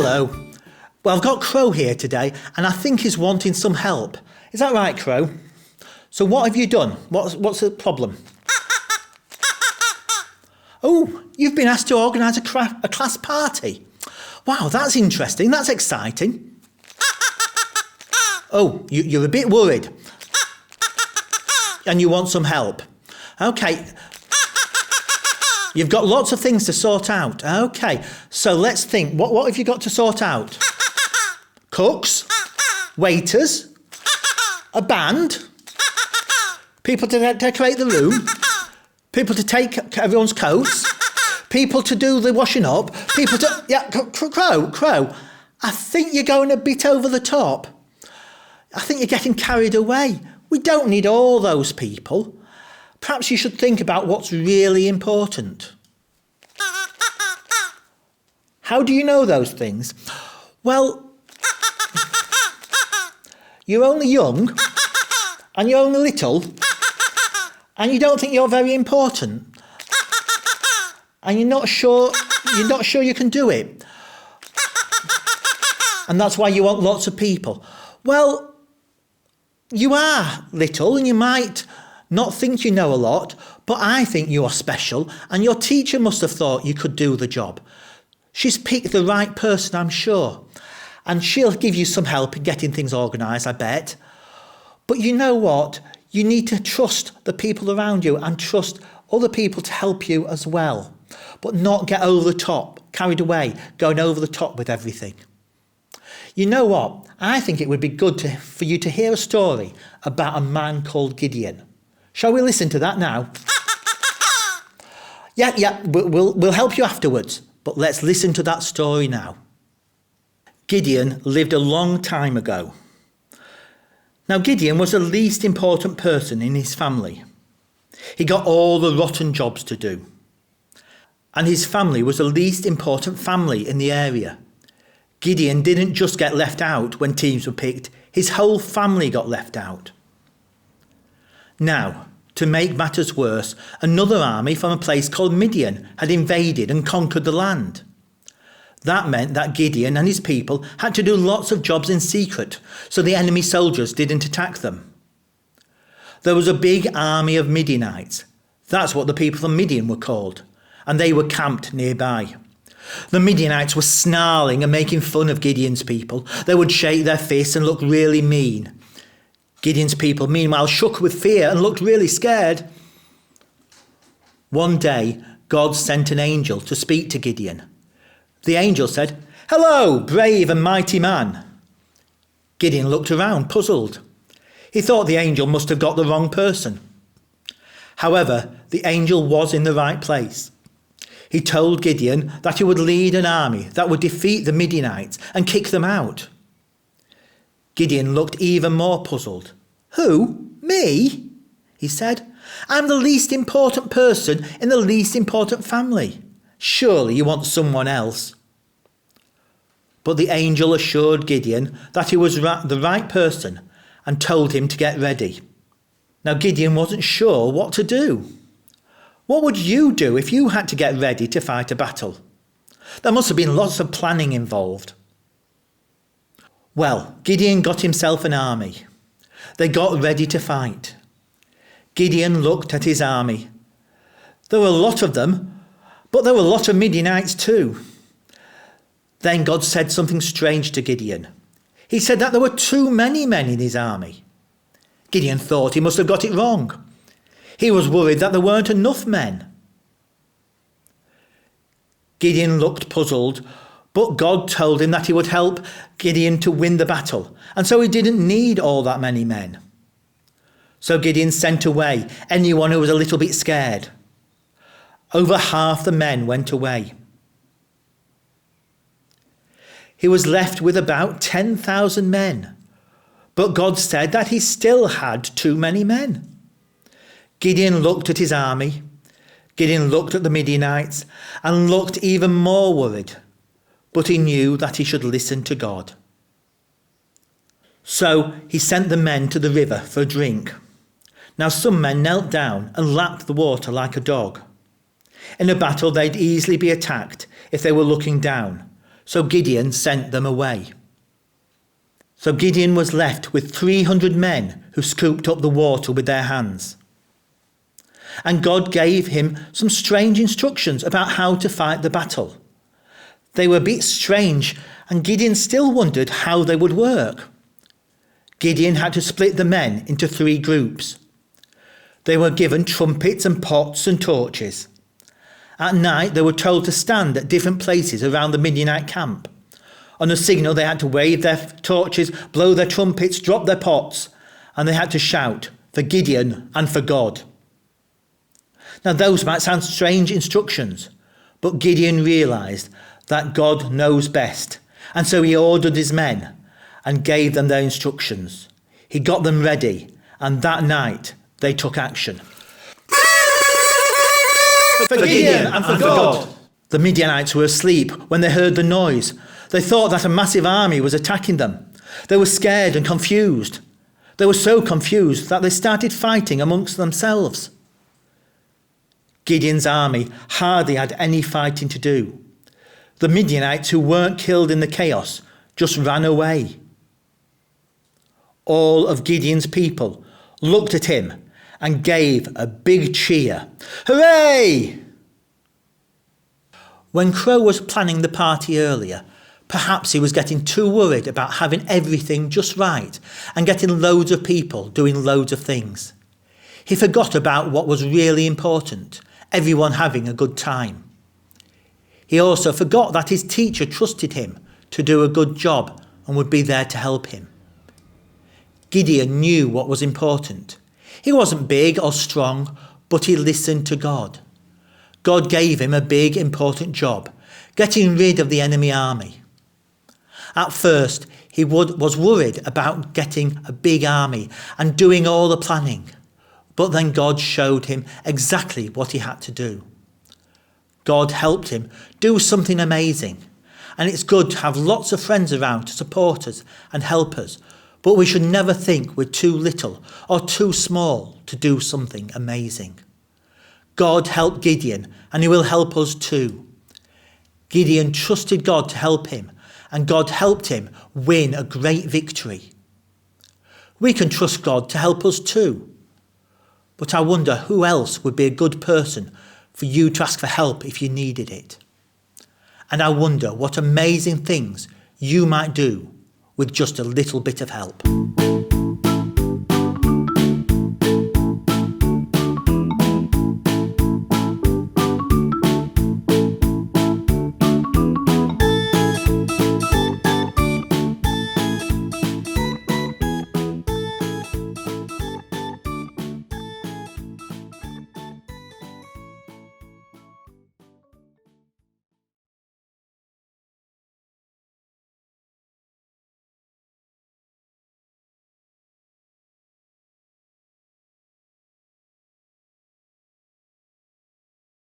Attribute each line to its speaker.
Speaker 1: Hello. Well, I've got Crow here today, and I think he's wanting some help. Is that right, Crow? So what have you done? What's the problem? Oh, you've been asked to organise a class party. Wow, that's interesting. That's exciting. Oh, you're a bit worried. And you want some help. Okay. You've got lots of things to sort out. Okay, so let's think. What have you got to sort out? Cooks? Waiters? A band? People to decorate the room? People to take everyone's coats? People to do the washing up? People to... Yeah, Crow. I think you're going a bit over the top. I think you're getting carried away. We don't need all those people. Perhaps you should think about what's really important. How do you know those things? Well, you're only young, and you're only little, and you don't think you're very important, and you're not sure you can do it, and that's why you want lots of people. Well, you are little, and you might not think you know a lot, but I think you are special, and your teacher must have thought you could do the job. She's picked the right person, I'm sure, and she'll give you some help in getting things organised, I bet. But you know what? You need to trust the people around you and trust other people to help you as well, but not get over the top, carried away, going over the top with everything. You know what? I think it would be good for you to hear a story about a man called Gideon. Shall we listen to that now? Yeah, we'll help you afterwards, but let's listen to that story now. Gideon lived a long time ago. Now, Gideon was the least important person in his family. He got all the rotten jobs to do. And his family was the least important family in the area. Gideon didn't just get left out when teams were picked, his whole family got left out. Now, to make matters worse, another army from a place called Midian had invaded and conquered the land. That meant that Gideon and his people had to do lots of jobs in secret, so the enemy soldiers didn't attack them. There was a big army of Midianites. That's what the people from Midian were called, and they were camped nearby. The Midianites were snarling and making fun of Gideon's people. They would shake their fists and look really mean. Gideon's people, meanwhile, shook with fear and looked really scared. One day, God sent an angel to speak to Gideon. The angel said, "Hello, brave and mighty man." Gideon looked around, puzzled. He thought the angel must have got the wrong person. However, the angel was in the right place. He told Gideon that he would lead an army that would defeat the Midianites and kick them out. Gideon looked even more puzzled. "Who? Me?" he said. "I'm the least important person in the least important family. Surely you want someone else." But the angel assured Gideon that he was the right person and told him to get ready. Now Gideon wasn't sure what to do. What would you do if you had to get ready to fight a battle? There must have been lots of planning involved. Well, Gideon got himself an army. They got ready to fight. Gideon looked at his army. There were a lot of them, but there were a lot of Midianites too. Then God said something strange to Gideon. He said that there were too many men in his army. Gideon thought he must have got it wrong. He was worried that there weren't enough men. Gideon looked puzzled, but God told him that he would help Gideon to win the battle, and so he didn't need all that many men. So Gideon sent away anyone who was a little bit scared. Over half the men went away. He was left with about 10,000 men, but God said that he still had too many men. Gideon looked at his army. Gideon looked at the Midianites and looked even more worried, but he knew that he should listen to God. So he sent the men to the river for a drink. Now some men knelt down and lapped the water like a dog. In a battle they'd easily be attacked if they were looking down, So Gideon sent them away. So Gideon was left with 300 men who scooped up the water with their hands. And God gave him some strange instructions about how to fight the battle. They were a bit strange, and Gideon still wondered how they would work. Gideon had to split the men into 3 groups. They were given trumpets and pots and torches. At night, they were told to stand at different places around the Midianite camp. On a signal, they had to wave their torches, blow their trumpets, drop their pots, and they had to shout for Gideon and for God. Now, those might sound strange instructions, but Gideon realised that God knows best, and so he ordered his men and gave them their instructions. He got them ready, and that night they took action. For Gideon and for God! The Midianites were asleep when they heard the noise. They thought that a massive army was attacking them. They were scared and confused. They were so confused that they started fighting amongst themselves. Gideon's army hardly had any fighting to do. The Midianites who weren't killed in the chaos just ran away. All of Gideon's people looked at him and gave a big cheer. Hooray! When Crow was planning the party earlier, perhaps he was getting too worried about having everything just right and getting loads of people doing loads of things. He forgot about what was really important, everyone having a good time. He also forgot that his teacher trusted him to do a good job and would be there to help him. Gideon knew what was important. He wasn't big or strong, but he listened to God. God gave him a big, important job, getting rid of the enemy army. At first, he was worried about getting a big army and doing all the planning, but then God showed him exactly what he had to do. God helped him do something amazing, and it's good to have lots of friends around to support us and help us, but we should never think we're too little or too small to do something amazing. God helped Gideon, and he will help us too. Gideon trusted God to help him, and God helped him win a great victory. We can trust God to help us too. But I wonder who else would be a good person for you to ask for help if you needed it. And I wonder what amazing things you might do with just a little bit of help.